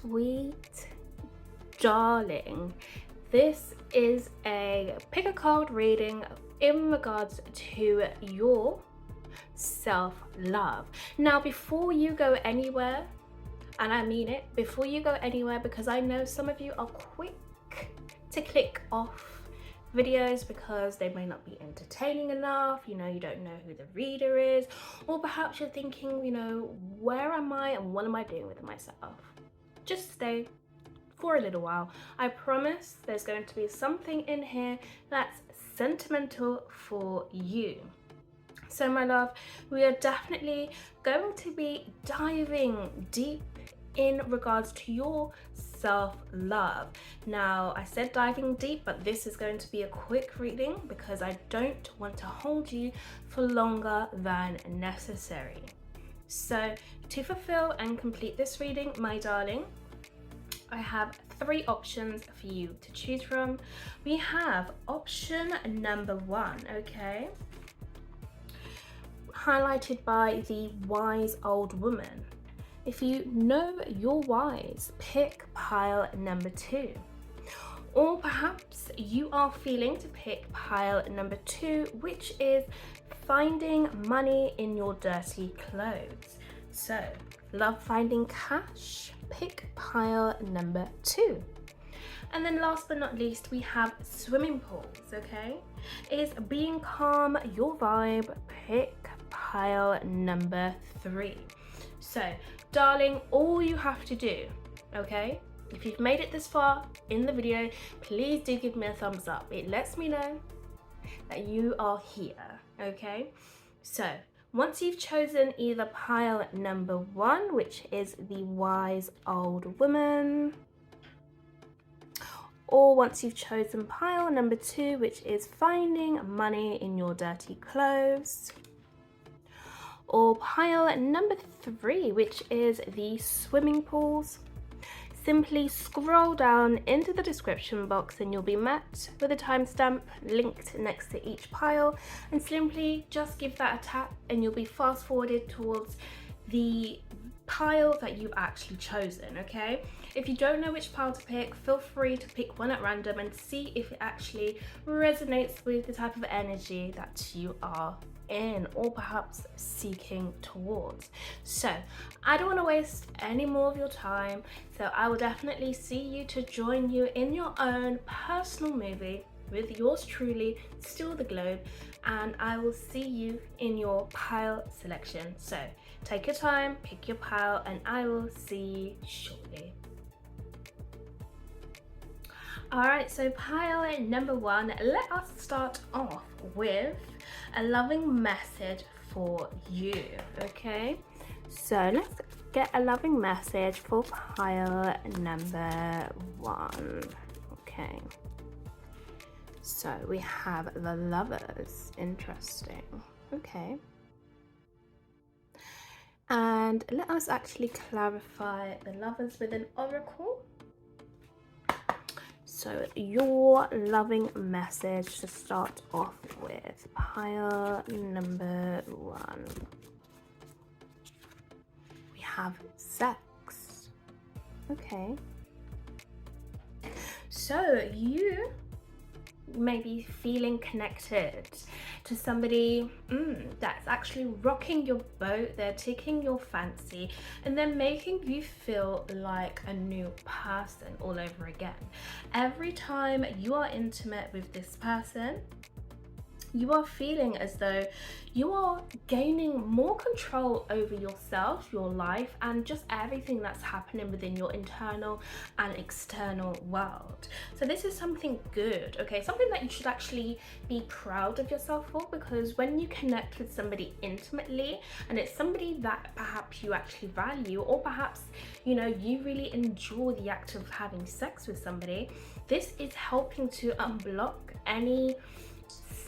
sweet darling, this is a pick a card reading in regards to your self-love. Now, before you go anywhere, and I mean it, before you go anywhere, because I know some of you are quick to click off videos because they may not be entertaining enough, you don't know who the reader is, or perhaps you're thinking, where am I and what am I doing with myself? Just stay for a little while. I promise there's going to be something in here that's sentimental for you. So my love, we are definitely going to be diving deep in regards to your self-love. Now, I said diving deep, but this is going to be a quick reading because I don't want to hold you for longer than necessary. So to fulfill and complete this reading, my darling, I have 3 options for you to choose from. We have option number 1, okay? Highlighted by the wise old woman. If you know your wise, pick pile number 2. Or perhaps you are feeling to pick pile number 2, which is finding money in your dirty clothes. So, love finding cash, pick pile number 2. And then last but not least, we have swimming pools, okay? Is being calm your vibe, pick pile number 3. So, darling, all you have to do, okay? If you've made it this far in the video, please do give me a thumbs up. It lets me know that you are here, okay? So, once you've chosen either pile number 1, which is the wise old woman, or once you've chosen pile number 2, which is finding money in your dirty clothes, or pile number 3, which is the swimming pools, simply scroll down into the description box and you'll be met with a timestamp linked next to each pile, and simply just give that a tap and you'll be fast forwarded towards the pile that you've actually chosen, okay? If you don't know which pile to pick, feel free to pick one at random and see if it actually resonates with the type of energy that you are in or perhaps seeking towards. So I don't want to waste any more of your time, so I will definitely see you to join you in your own personal movie with yours truly, Still the Globe, and I will see you in your pile selection. So take your time, pick your pile, and I will see you shortly. Alright, so pile number 1, let us start off with a loving message for you, okay? So let's get a loving message for pile number 1, okay? So we have the Lovers, interesting, okay. And let us actually clarify the Lovers with an oracle. So your loving message to start off with, pile number 1. We have sex. Okay. So you may be feeling connected to somebody that's actually rocking your boat, they're taking your fancy, and they're making you feel like a new person all over again. Every time you are intimate with this person, you are feeling as though you are gaining more control over yourself, your life, and just everything that's happening within your internal and external world. So this is something good, okay? Something that you should actually be proud of yourself for, because when you connect with somebody intimately, and it's somebody that perhaps you actually value, or perhaps, you really enjoy the act of having sex with somebody, this is helping to unblock any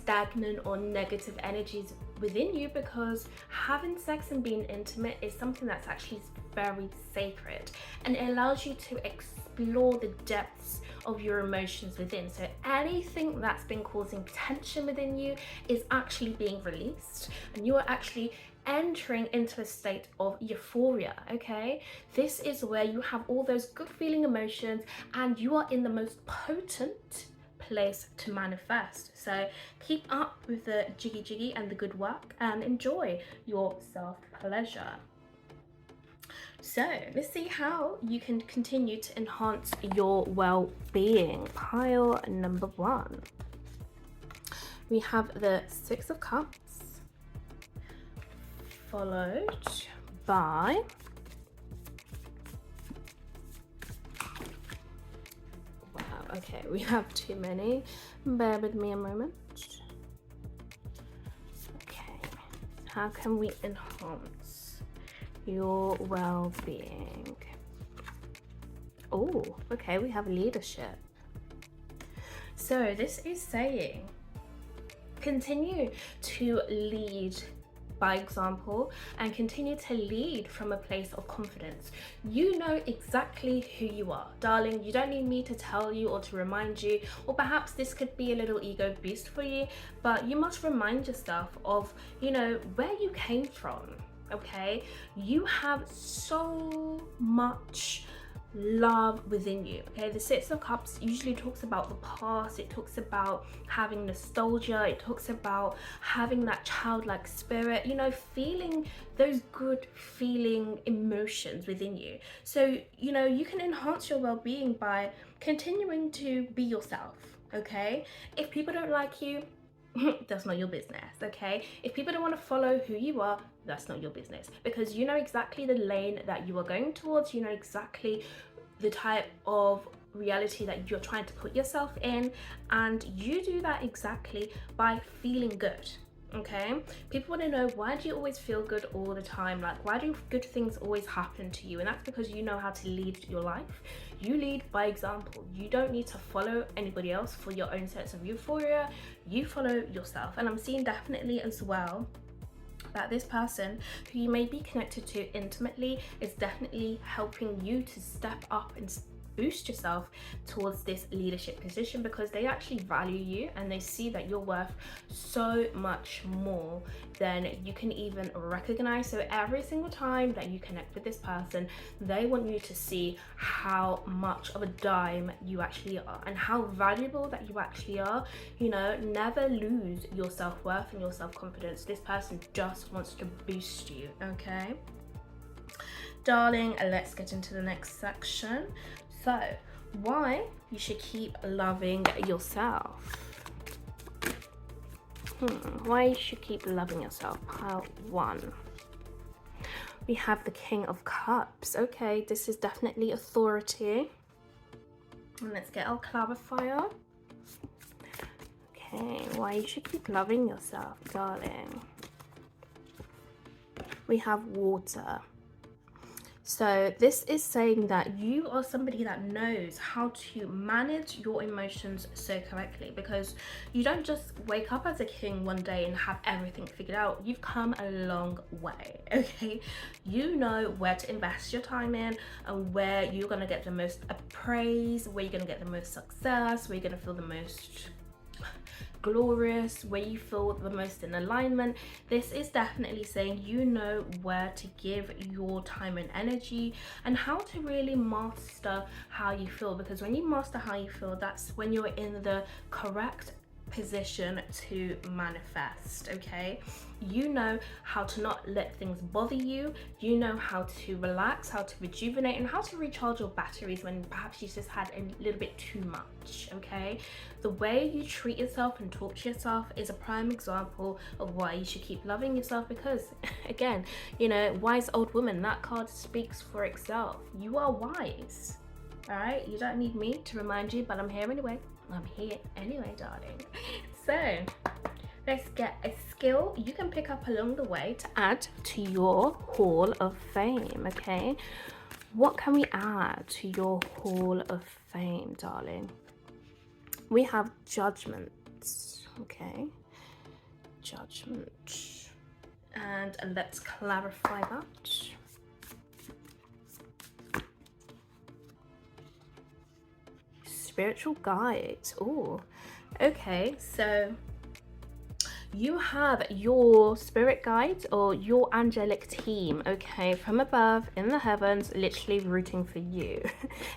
stagnant or negative energies within you, because having sex and being intimate is something that's actually very sacred, and it allows you to explore the depths of your emotions within. So anything that's been causing tension within you is actually being released, and you are actually entering into a state of euphoria. Okay, this is where you have all those good feeling emotions and you are in the most potent place to manifest. So keep up with the jiggy and the good work and enjoy your self-pleasure. So let's see how you can continue to enhance your well-being. Pile number 1. We have the Six of Cups, followed by okay, we have too many. Bear with me a moment. Okay, how can we enhance your well-being? Oh, okay, we have leadership. So this is saying continue to lead by example and continue to lead from a place of confidence. You know exactly who you are, darling. You don't need me to tell you or to remind you, or perhaps this could be a little ego boost for you, but you must remind yourself of, you know, where you came from. Okay, you have so much love within you. Okay, the Six of Cups usually talks about the past, it talks about having nostalgia, it talks about having that childlike spirit, you know, feeling those good feeling emotions within you. So, you know, you can enhance your well-being by continuing to be yourself. Okay, if people don't like you, that's not your business. Okay, if people don't want to follow who you are, that's not your business, because you know exactly the lane that you are going towards. You know exactly the type of reality that you're trying to put yourself in, and you do that exactly by feeling good. Okay, people want to know, why do you always feel good all the time? Like, why do good things always happen to you? And that's because you know how to lead your life. You lead by example. You don't need to follow anybody else for your own sense of euphoria. You follow yourself. And I'm seeing definitely as well that this person who you may be connected to intimately is definitely helping you to step up and boost yourself towards this leadership position, because they actually value you and they see that you're worth so much more than you can even recognize. So every single time that you connect with this person, they want you to see how much of a dime you actually are and how valuable that you actually are. You know, never lose your self-worth and your self-confidence. This person just wants to boost you. Okay, darling, let's get into the next section. So, why you should keep loving yourself. Why you should keep loving yourself. Pile 1. We have the King of Cups. Okay, this is definitely authority. And let's get our clarifier. Okay, why you should keep loving yourself, darling. We have water. So this is saying that you are somebody that knows how to manage your emotions so correctly, because you don't just wake up as a king one day and have everything figured out. You've come a long way. Okay, you know where to invest your time in and where you're going to get the most praise, where you're going to get the most success, where you're going to feel the most glorious, where you feel the most in alignment. This is definitely saying you know where to give your time and energy and how to really master how you feel, because when you master how you feel, that's when you're in the correct position to manifest. Okay, you know how to not let things bother you. You know how to relax, how to rejuvenate, and how to recharge your batteries when perhaps you just had a little bit too much. Okay, the way you treat yourself and talk to yourself is a prime example of why you should keep loving yourself, because again, you know, wise old woman, that card speaks for itself. You are wise. All right, you don't need me to remind you, but I'm here anyway. I'm here anyway, darling. So let's get a skill you can pick up along the way to add to your Hall of Fame. Okay, what can we add to your Hall of Fame, darling? We have Judgment. Okay, Judgment, and let's clarify that. spiritual guides. Oh, okay, so you have your spirit guides or your angelic team, okay, from above in the heavens, literally rooting for you.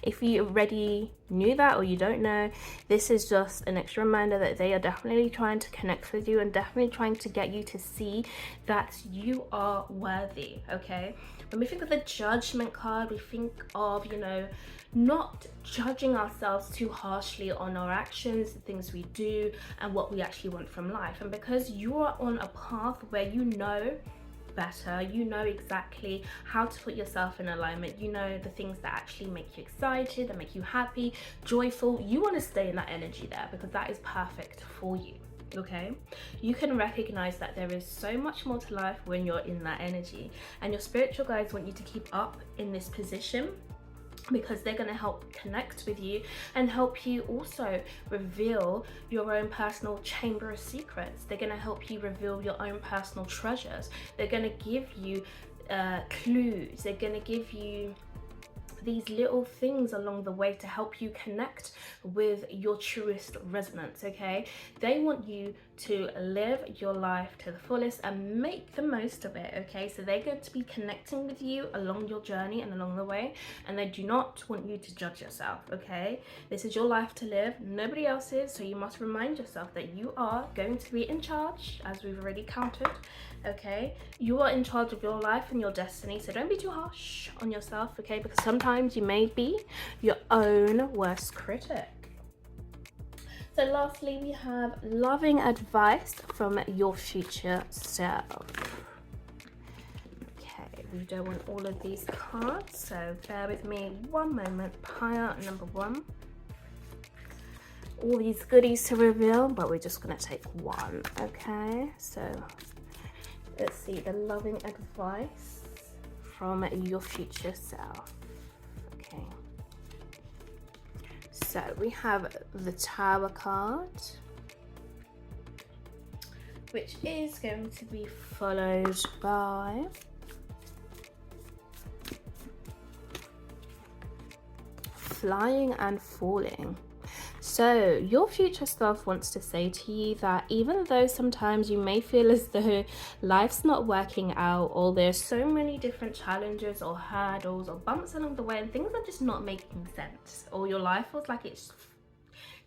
If you already knew that or you don't know, this is just an extra reminder that they are definitely trying to connect with you and definitely trying to get you to see that you are worthy, okay? When we think of the Judgment card, we think of, you know, not judging ourselves too harshly on our actions, the things we do, and what we actually want from life. And because you are on a path where you know better, you know exactly how to put yourself in alignment, you know the things that actually make you excited, that make you happy, joyful, you want to stay in that energy there because that is perfect for you. Okay, you can recognize that there is so much more to life when you're in that energy, and your spiritual guides want you to keep up in this position because they're going to help connect with you and help you also reveal your own personal chamber of secrets. They're going to help you reveal your own personal treasures. They're going to give you clues. They're going to give you these little things along the way to help you connect with your truest resonance, okay? They want you to live your life to the fullest and make the most of it, okay? So they're going to be connecting with you along your journey and along the way, and they do not want you to judge yourself, okay? This is your life to live, nobody else's, so you must remind yourself that you are going to be in charge, as we've already counted, okay? You are in charge of your life and your destiny, so don't be too harsh on yourself, okay? Because sometimes you may be your own worst critic. So lastly, we have loving advice from your future self. Okay, we don't want all of these cards, so bear with me one moment. Pile number one. All these goodies to reveal, but we're just gonna take one, okay? So let's see, the loving advice from your future self. Okay. So we have the Tower card, which is going to be followed by Flying and Falling. So your future self wants to say to you that even though sometimes you may feel as though life's not working out, or there's so many different challenges or hurdles or bumps along the way and things are just not making sense, or your life feels like it's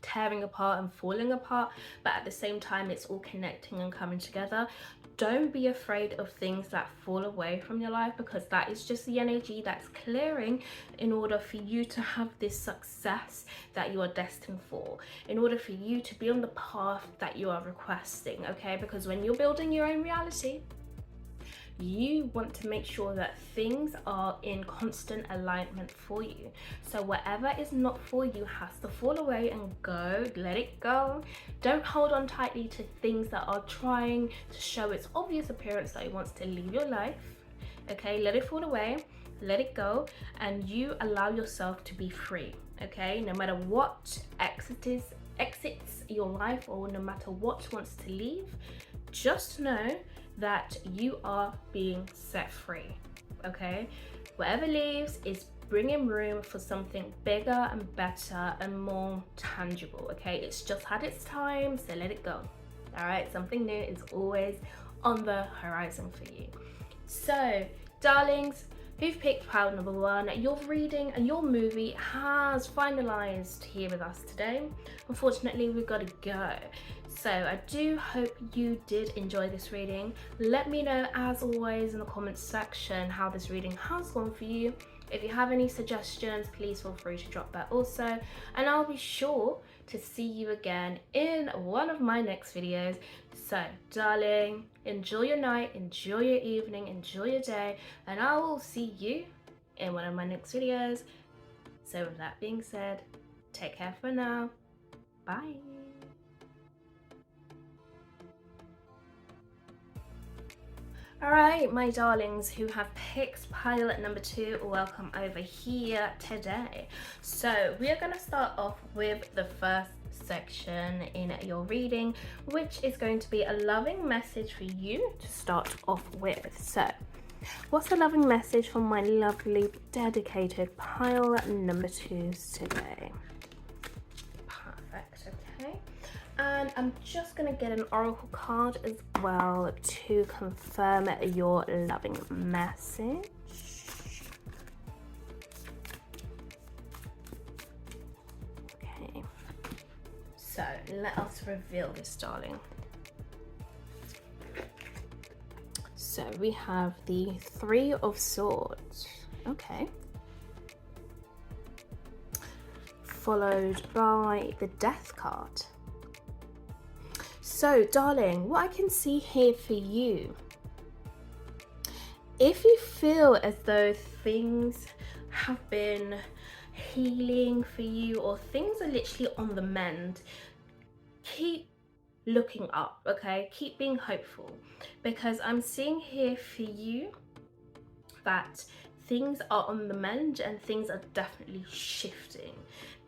tearing apart and falling apart, but at the same time it's all connecting and coming together, don't be afraid of things that fall away from your life, because that is just the energy that's clearing in order for you to have this success that you are destined for, in order for you to be on the path that you are requesting, okay? Because when you're building your own reality, you want to make sure that things are in constant alignment for you. So whatever is not for you has to fall away and go. Let it go. Don't hold on tightly to things that are trying to show its obvious appearance that it wants to leave your life. Okay, let it fall away, let it go, and you allow yourself to be free. Okay, no matter what exits your life, or no matter what wants to leave, just know that you are being set free. Okay, whatever leaves is bringing room for something bigger and better and more tangible. Okay, it's just had its time, so let it go. All right, something new is always on the horizon for you. So darlings who've picked pile number one, your reading and your movie has finalized here with us today. Unfortunately, we've got to go. So I do hope you did enjoy this reading. Let me know, as always, in the comments section how this reading has gone for you. If you have any suggestions, please feel free to drop that also, and I'll be sure to see you again in one of my next videos. So darling, enjoy your night, enjoy your evening, enjoy your day, and I will see you in one of my next videos. So with that being said, take care for now. Bye. Alright, my darlings who have picked pile number two, welcome over here today. So we are going to start off with the first section in your reading, which is going to be a loving message for you to start off with. So what's a loving message from my lovely dedicated pile number twos today? And I'm just going to get an oracle card as well to confirm your loving message. Okay, so let us reveal this, darling. So we have the Three of Swords. Okay. Followed by the Death card. So, darling, what I can see here for you, if you feel as though things have been healing for you or things are literally on the mend, keep looking up, okay? Keep being hopeful, because I'm seeing here for you that things are on the mend and things are definitely shifting.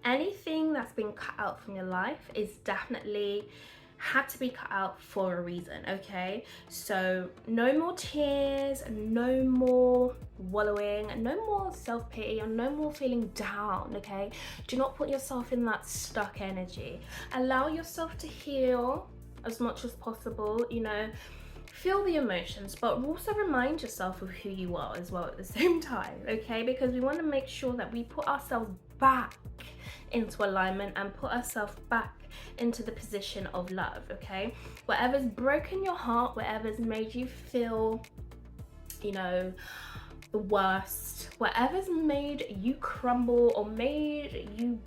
Anything that's been cut out from your life is definitely had to be cut out for a reason, okay? So no more tears, no more wallowing, no more self-pity, and no more feeling down, okay? Do not put yourself in that stuck energy. Allow yourself to heal as much as possible, you know, feel the emotions, but also remind yourself of who you are as well at the same time, okay? Because we want to make sure that we put ourselves back into alignment and put ourselves back into the position of love, okay? Whatever's broken your heart, whatever's made you feel, you know, the worst, whatever's made you crumble or made you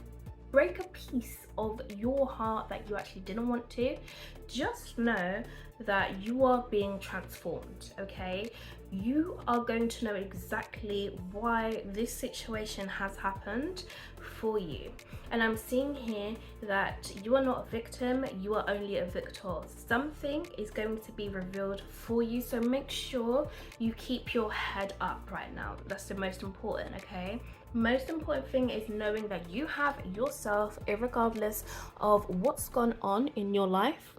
break a piece of your heart that you actually didn't want to, just know that you are being transformed, okay? You are going to know exactly why this situation has happened for you. And I'm seeing here that you are not a victim, you are only a victor. Something is going to be revealed for you, so make sure you keep your head up right now. That's the most important, okay? Most important thing is knowing that you have yourself, irregardless of what's gone on in your life.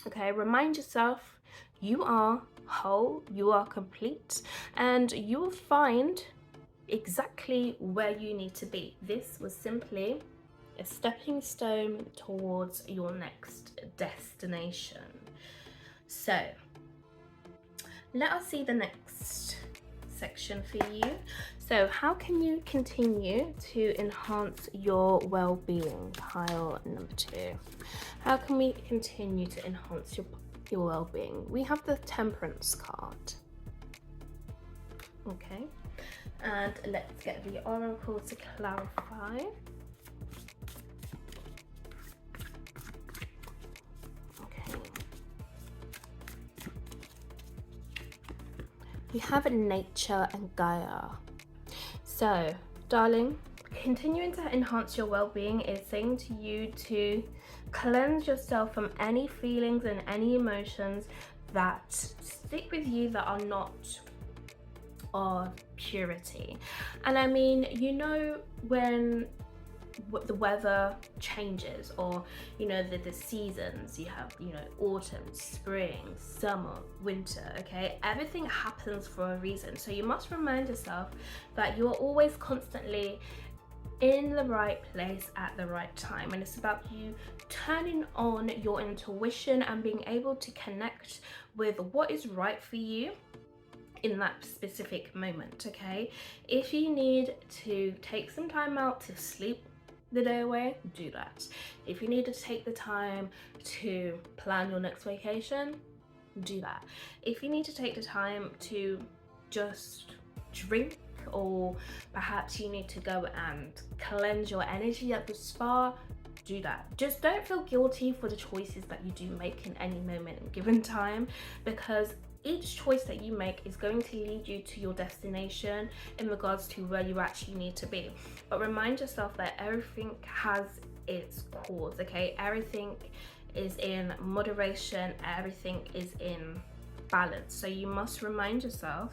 Okay, remind yourself you are whole, you are complete, and you will find exactly where you need to be. This was simply a stepping stone towards your next destination. So let us see the next section for you. So how can you continue to enhance your well-being? Pile number 2. How can we continue to enhance your well-being? We have the Temperance card. Okay, and let's get the oracle to clarify. Okay, we have nature and Gaia. So, darling, continuing to enhance your well-being is saying to you to cleanse yourself from any feelings and any emotions that stick with you that are not of purity. And I mean, you know, when the weather changes, or you know, the seasons, you have, you know, autumn, spring, summer, winter, okay? Everything happens for a reason. So you must remind yourself that you are always constantly in the right place at the right time, and it's about you turning on your intuition and being able to connect with what is right for you in that specific moment, okay? If you need to take some time out to sleep the day away, do that. If you need to take the time to plan your next vacation, do that. If you need to take the time to just drink, or perhaps you need to go and cleanse your energy at the spa, do that. Just don't feel guilty for the choices that you do make in any moment and given time, because each choice that you make is going to lead you to your destination in regards to where you actually need to be. But remind yourself that everything has its cause, okay? Everything is in moderation, everything is in balance. So you must remind yourself,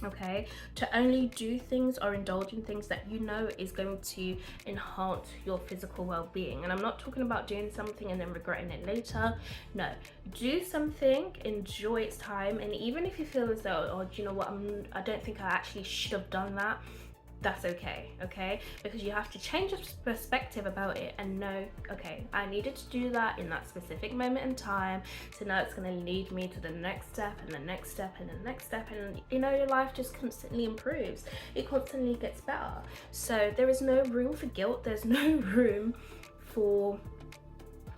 okay, to only do things or indulge in things that you know is going to enhance your physical well-being. And I'm not talking about doing something and then regretting it later. No, do something, enjoy its time, and even if you feel as though, oh, do you know what, I don't think I actually should have done that, that's okay, okay? Because you have to change your perspective about it and know, okay, I needed to do that in that specific moment in time, so now it's going to lead me to the next step and the next step and the next step, and you know, your life just constantly improves, it constantly gets better. So there is no room for guilt, there's no room for,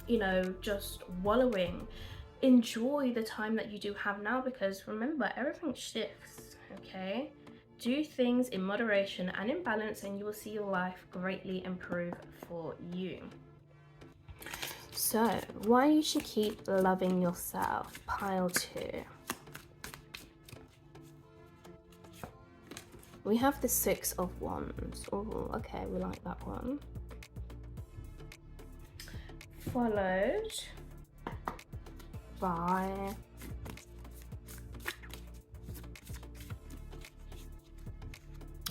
you know, just wallowing. Enjoy the time that you do have now, because remember, everything shifts, okay? Do things in moderation and in balance, and you will see your life greatly improve for you. So, why you should keep loving yourself, pile 2. We have the 6 of Wands. Oh, okay, we like that one. Followed by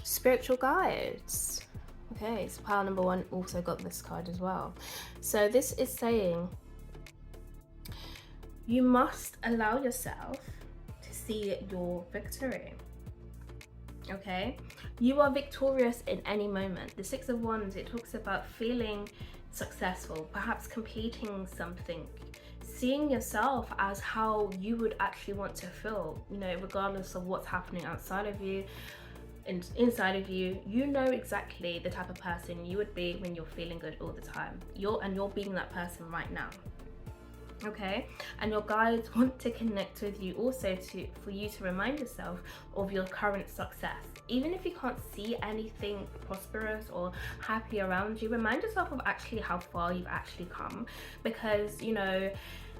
spiritual guides. Okay, so pile number 1 also got this card as well. So this is saying you must allow yourself to see your victory. Okay, you are victorious in any moment. The 6 of Wands, it talks about feeling successful, perhaps completing something, seeing yourself as how you would actually want to feel, you know, regardless of what's happening outside of you and inside of you. You know exactly the type of person you would be when you're feeling good all the time. You're being that person right now. Okay, and your guides want to connect with you also for you to remind yourself of your current success. Even if you can't see anything prosperous or happy around you, remind yourself of actually how far you've actually come. Because, you know,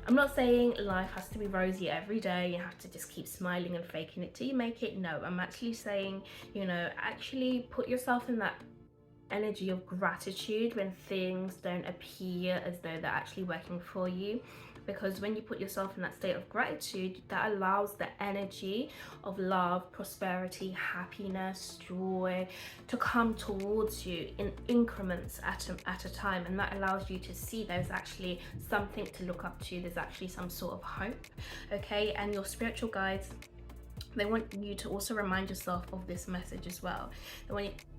I'm not saying life has to be rosy every day, you have to just keep smiling and faking it till you make it. No, I'm actually saying, you know, actually put yourself in that energy of gratitude when things don't appear as though they're actually working for you. Because when you put yourself in that state of gratitude, that allows the energy of love, prosperity, happiness, joy to come towards you in increments at a time, and that allows you to see there's actually something to look up to, there's actually some sort of hope. Okay, and your spiritual guides, they want you to also remind yourself of this message as well.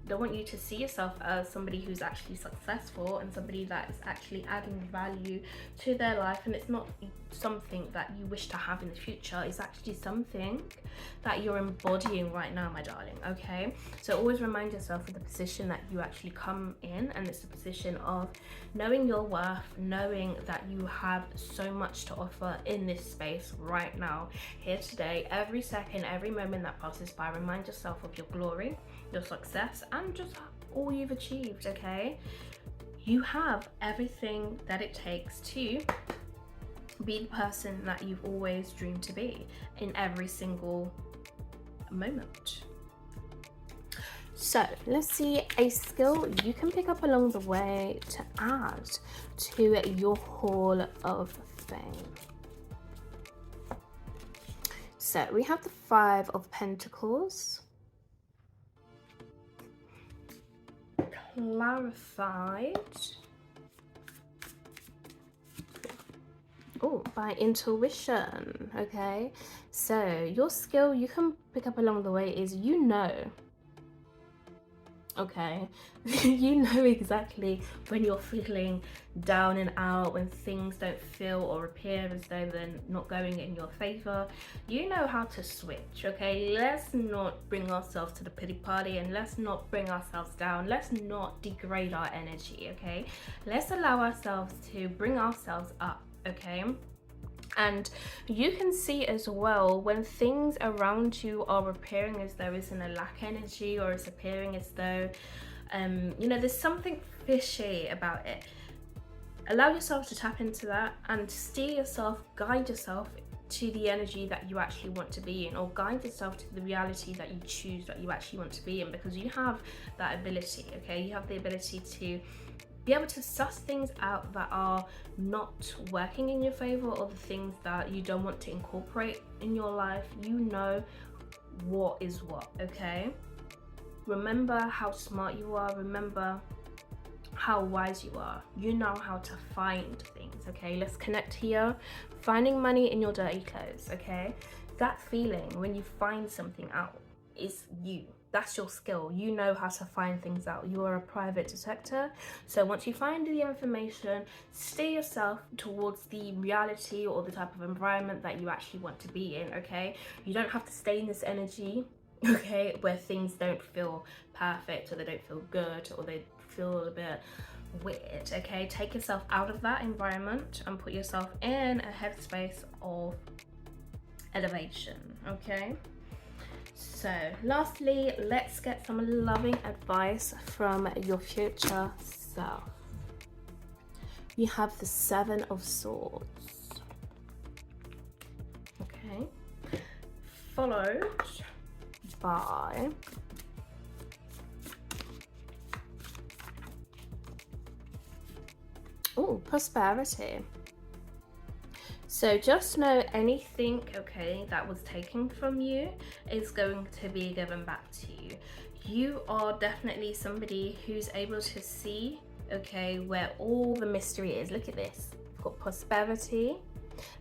They want you to see yourself as somebody who's actually successful and somebody that is actually adding value to their life, and it's not something that you wish to have in the future, it's actually something that you're embodying right now, my darling. Okay, so always remind yourself of the position that you actually come in, and it's a position of knowing your worth, knowing that you have so much to offer in this space right now, here today. Every second, every moment that passes by, remind yourself of your glory, your success, and just all you've achieved. Okay, you have everything that it takes to be the person that you've always dreamed to be in every single moment. So let's see a skill you can pick up along the way to add to your Hall of Fame. So we have the 5 of Pentacles, clarified by intuition. Okay, so your skill you can pick up along the way is, you know, okay, you know exactly when you're feeling down and out, when things don't feel or appear as though they're not going in your favor. You know how to switch. Okay, let's not bring ourselves to the pity party, and let's not bring ourselves down. Let's not degrade our energy. Okay, let's allow ourselves to bring ourselves up. Okay, and you can see as well when things around you are appearing as though it's in a lack energy, or it's appearing as though you know, there's something fishy about it. Allow yourself to tap into that and steer yourself, guide yourself to the energy that you actually want to be in, or guide yourself to the reality that you choose that you actually want to be in, because you have that ability. Okay, you have the ability to be able to suss things out that are not working in your favor, or the things that you don't want to incorporate in your life. You know what is what. Okay, remember how smart you are, remember how wise you are. You know how to find things. Okay, let's connect here. Finding money in your dirty clothes. Okay, that feeling when you find something out is you. that's your skill. You know how to find things out. You are a private detector. So once you find the information, steer yourself towards the reality or the type of environment that you actually want to be in, okay? You don't have to stay in this energy, okay, where things don't feel perfect, or they don't feel good, or they feel a bit weird, okay? Take yourself out of that environment and put yourself in a headspace of elevation, okay? So lastly, let's get some loving advice from your future self. You have the Seven of Swords, okay, followed by prosperity. So just know anything, okay, that was taken from you is going to be given back to you. You are definitely somebody who's able to see, okay, where all the mystery is. Look at this. You've got prosperity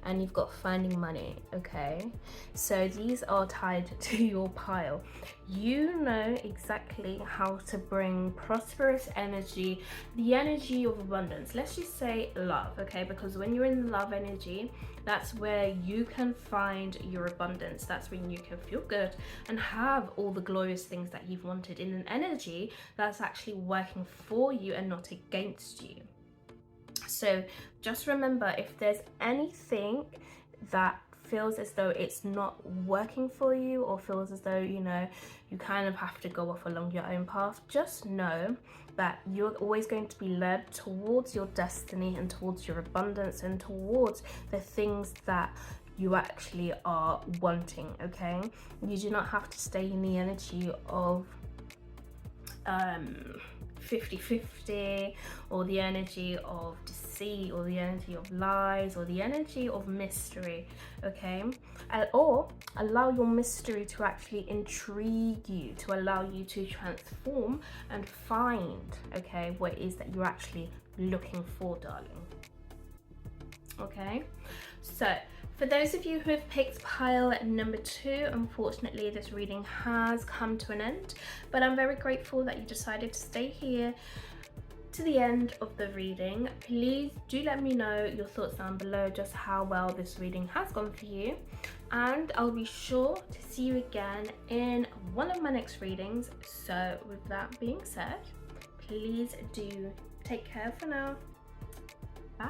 and you've got finding money, okay? So these are tied to your pile. You know exactly how to bring prosperous energy, the energy of abundance. Let's just say love, okay? Because when you're in love energy, that's where you can find your abundance. That's when you can feel good and have all the glorious things that you've wanted in an energy that's actually working for you and not against you. So just remember, if there's anything that feels as though it's not working for you, or feels as though, you know, you kind of have to go off along your own path, just know that you're always going to be led towards your destiny and towards your abundance and towards the things that you actually are wanting, okay? You do not have to stay in the energy of 50-50, or the energy of deceit, or the energy of lies, or the energy of mystery, okay? Or allow your mystery to actually intrigue you, to allow you to transform and find, okay, what it is that you're actually looking for, darling. Okay, so for those of you who have picked pile number 2, unfortunately this reading has come to an end, but I'm very grateful that you decided to stay here to the end of the reading. Please do let me know your thoughts down below, just how well this reading has gone for you, and I'll be sure to see you again in one of my next readings. So with that being said, please do take care for now. Bye.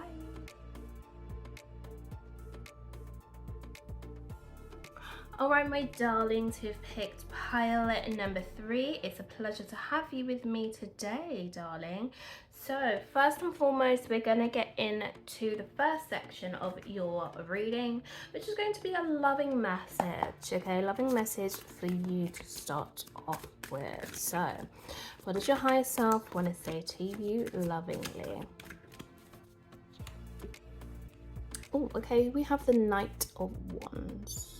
Alright, my darlings who've picked pile number 3, it's a pleasure to have you with me today, darling. So first and foremost, we're going to get into the first section of your reading, which is going to be a loving message, okay? Loving message for you to start off with. So what does your higher self want to say to you lovingly? Oh, okay, we have the Knight of Wands.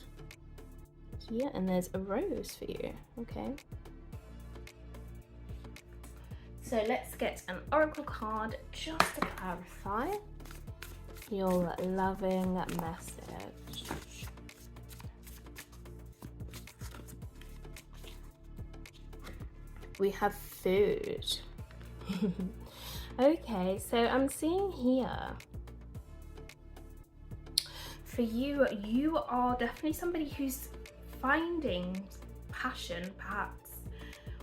Yeah, and there's a rose for you, okay? So let's get an oracle card just to clarify your loving message. We have food. Okay, so I'm seeing here, for you, you are definitely somebody who's finding passion, perhaps,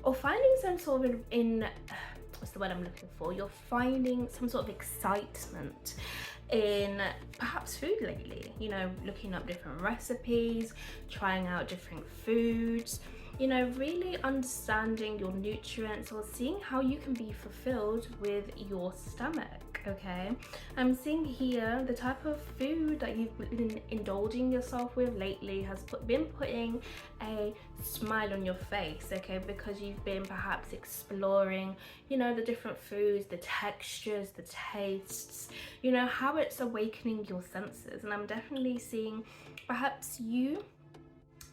or finding some sort of what's the word I'm looking for? You're finding some sort of excitement in perhaps food lately, you know, looking up different recipes, trying out different foods, you know, really understanding your nutrients, or seeing how you can be fulfilled with your stomach, okay? I'm seeing here the type of food that you've been indulging yourself with lately has been putting a smile on your face, okay? Because you've been perhaps exploring, you know, the different foods, the textures, the tastes, you know, how it's awakening your senses. And I'm definitely seeing perhaps you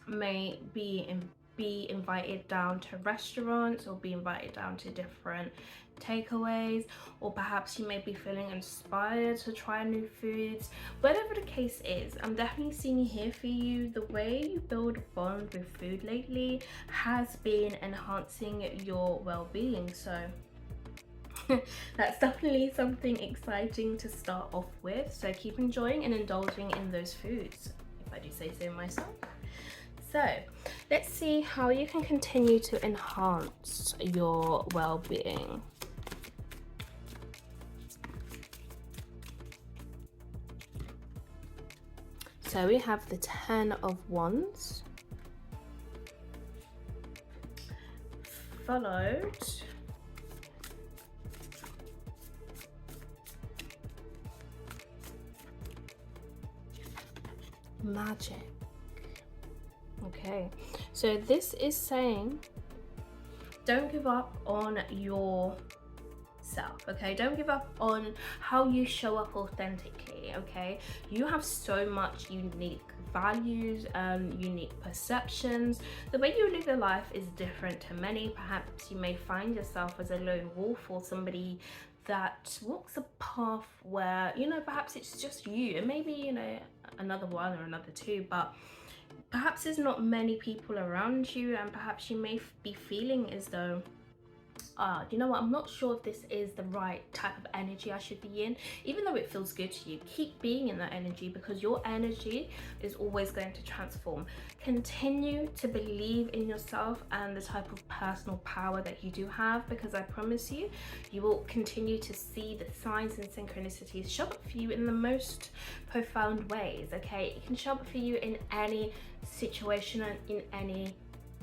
may be be invited down to restaurants or be invited down to different takeaways, or perhaps you may be feeling inspired to try new foods. Whatever the case is, I'm definitely seeing here for you. The way you build a bond with food lately has been enhancing your well-being, so that's definitely something exciting to start off with. So keep enjoying and indulging in those foods, if I do say so myself. So let's see how you can continue to enhance your well-being. So we have the 10 of Wands, followed Magic. Okay, so this is saying don't give up on yourself, okay? Don't give up on how you show up authentically, okay? You have so much unique values, unique perceptions. The way you live your life is different to many. Perhaps you may find yourself as a lone wolf, or somebody that walks a path where, you know, perhaps it's just you, and maybe, you know, another one or another two, but perhaps there's not many people around you, and perhaps you may be feeling as though, you know what, I'm not sure if this is the right type of energy I should be in. Even though it feels good to you, keep being in that energy, because your energy is always going to transform. Continue to believe in yourself and the type of personal power that you do have, because I promise you, you will continue to see the signs and synchronicities show up for you in the most profound ways, okay? It can show up for you in any situation and in any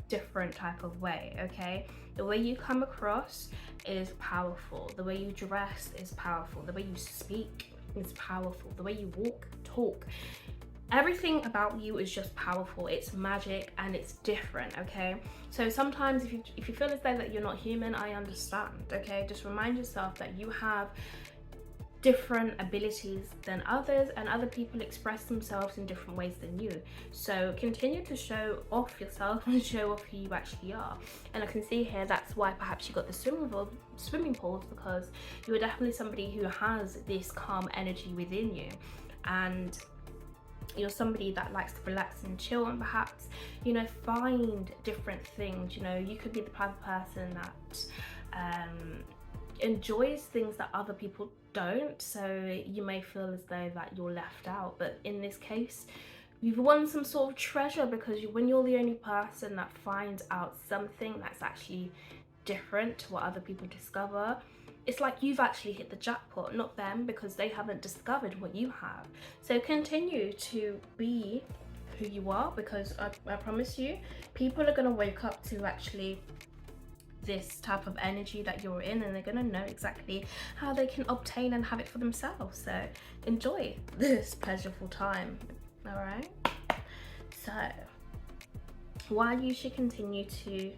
different type of way, okay? The way you come across is powerful. The way you dress is powerful. The way you speak is powerful. The way you walk, talk, everything about you is just powerful. It's magic and it's different, okay? So sometimes if you feel as though that you're not human, I understand, okay? Just remind yourself that you have different abilities than others, and other people express themselves in different ways than you. So continue to show off yourself and show off who you actually are. And I can see here that's why perhaps you got the swimming pools, because you are definitely somebody who has this calm energy within you, and you're somebody that likes to relax and chill, and perhaps, you know, find different things. You know, you could be the type of person that enjoys things that other people don't, so you may feel as though that you're left out. But in this case, you've won some sort of treasure, because when you're the only person that finds out something that's actually different to what other people discover, it's like you've actually hit the jackpot, not them, because they haven't discovered what you have. So continue to be who you are, because I promise you, people are going to wake up to actually this type of energy that you're in, and they're going to know exactly how they can obtain and have it for themselves. So enjoy this pleasurable time. All right, so why you should continue to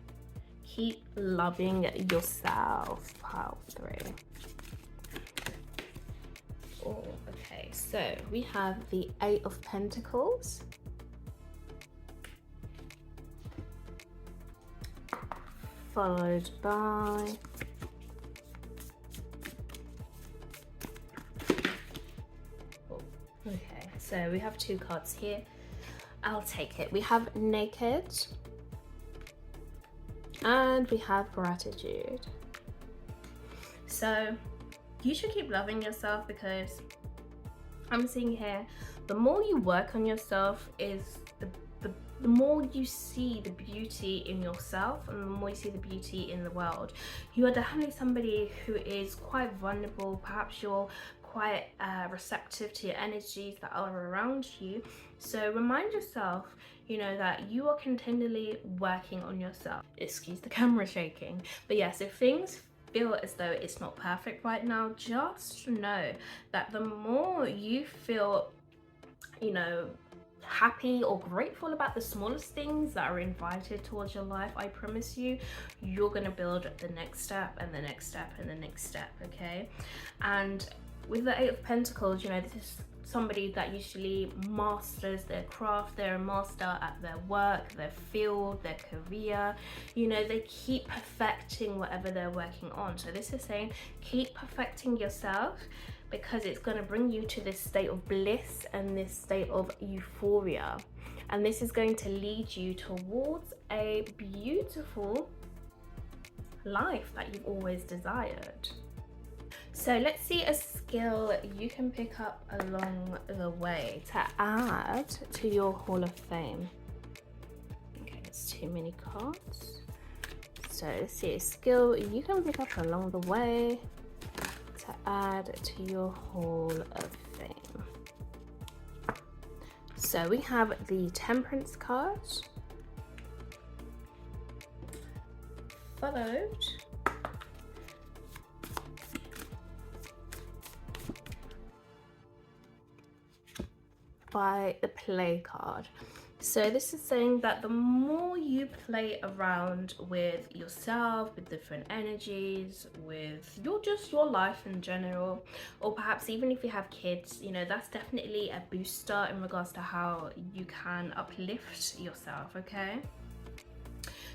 keep loving yourself, pile 3. Oh, okay, so we have the 8 of Pentacles, followed by okay, so we have 2 cards here. I'll take it. We have Naked and we have Gratitude. So you should keep loving yourself, because I'm seeing here, the more you work on yourself is the more you see the beauty in yourself, and the more you see the beauty in the world. You are definitely somebody who is quite vulnerable. Perhaps you're quite receptive to your energies that are around you. So remind yourself, you know, that you are continually working on yourself. Excuse the camera shaking. But yes, if things feel as though it's not perfect right now, just know that the more you feel, you know, happy or grateful about the smallest things that are invited towards your life, I promise you, you're going to build the next step and the next step and the next step, okay? And with the 8 of Pentacles, you know, this is somebody that usually masters their craft. They're a master at their work, their field, their career. You know, they keep perfecting whatever they're working on. So this is saying keep perfecting yourself, because it's going to bring you to this state of bliss and this state of euphoria. And this is going to lead you towards a beautiful life that you've always desired. So let's see a skill you can pick up along the way to add to your Hall of Fame. Okay, it's too many cards. So let's see a skill you can pick up along the way to add to your Hall of Fame. So we have the Temperance card, followed by the Play card. So this is saying that the more you play around with yourself, with different energies, with your life in general, or perhaps even if you have kids, you know, that's definitely a booster in regards to how you can uplift yourself, okay?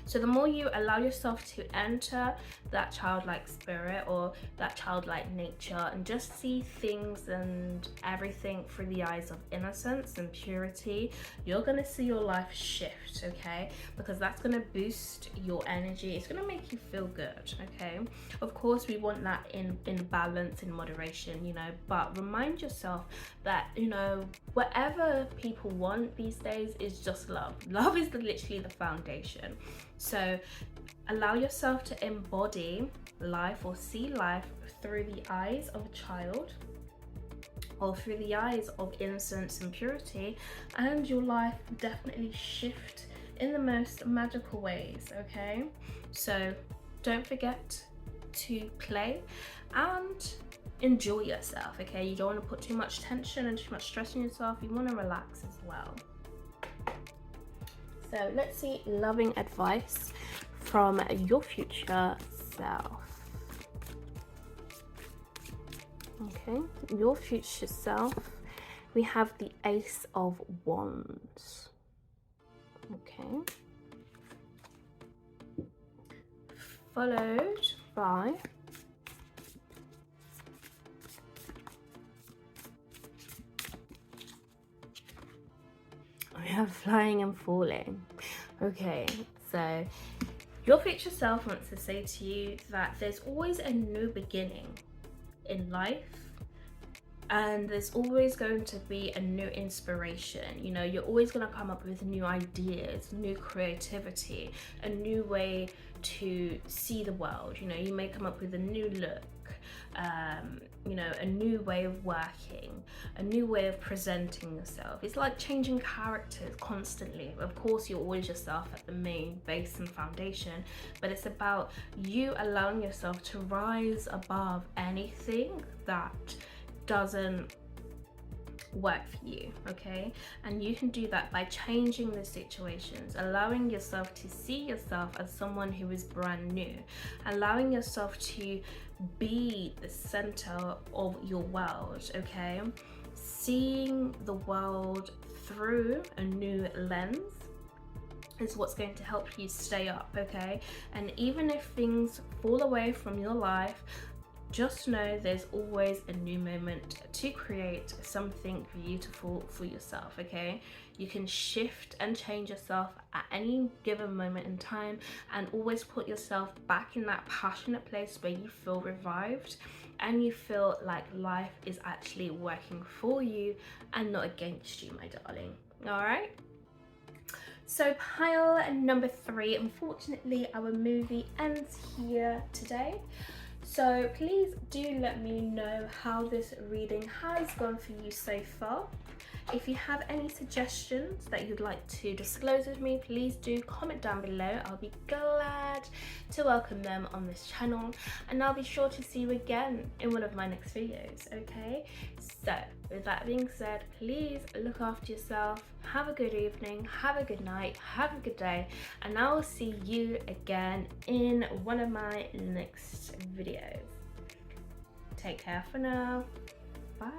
So the more you allow yourself to enter that childlike spirit or that childlike nature and just see things and everything through the eyes of innocence and purity, you're going to see your life shift, okay? Because that's going to boost your energy. It's going to make you feel good, okay? Of course, we want that in balance, in moderation, you know, but remind yourself that, you know, whatever people want these days is just love. Love is literally the foundation. So allow yourself to embody life or see life through the eyes of a child or through the eyes of innocence and purity, and your life will definitely shift in the most magical ways, okay? So don't forget to play and enjoy yourself, okay? You don't want to put too much tension and too much stress on yourself. You want to relax as well. So let's see loving advice from your future self. Okay, your future self, we have the Ace of Wands. Okay. Followed by we have Flying and Falling. Okay, so your future self wants to say to you that there's always a new beginning in life, and there's always going to be a new inspiration. You know, you're always going to come up with new ideas, new creativity, a new way to see the world. You know, you may come up with a new look, you know, a new way of working, a new way of presenting yourself. It's like changing characters constantly. Of course, you're always yourself at the main base and foundation, but it's about you allowing yourself to rise above anything that doesn't work for you, okay? And you can do that by changing the situations, allowing yourself to see yourself as someone who is brand new, allowing yourself to be the center of your world, okay? Seeing the world through a new lens is what's going to help you stay up, okay? And even if things fall away from your life, just know there's always a new moment to create something beautiful for yourself, okay? You can shift and change yourself at any given moment in time, and always put yourself back in that passionate place where you feel revived and you feel like life is actually working for you and not against you, my darling. All right? So pile number 3, unfortunately our movie ends here today. So please do let me know how this reading has gone for you so far. If you have any suggestions that you'd like to disclose with me, please do comment down below. I'll be glad to welcome them on this channel, and I'll be sure to see you again in one of my next videos, okay? So with that being said, please look after yourself, have a good evening, have a good night, have a good day, and I will see you again in one of my next videos. Take care for now. Bye.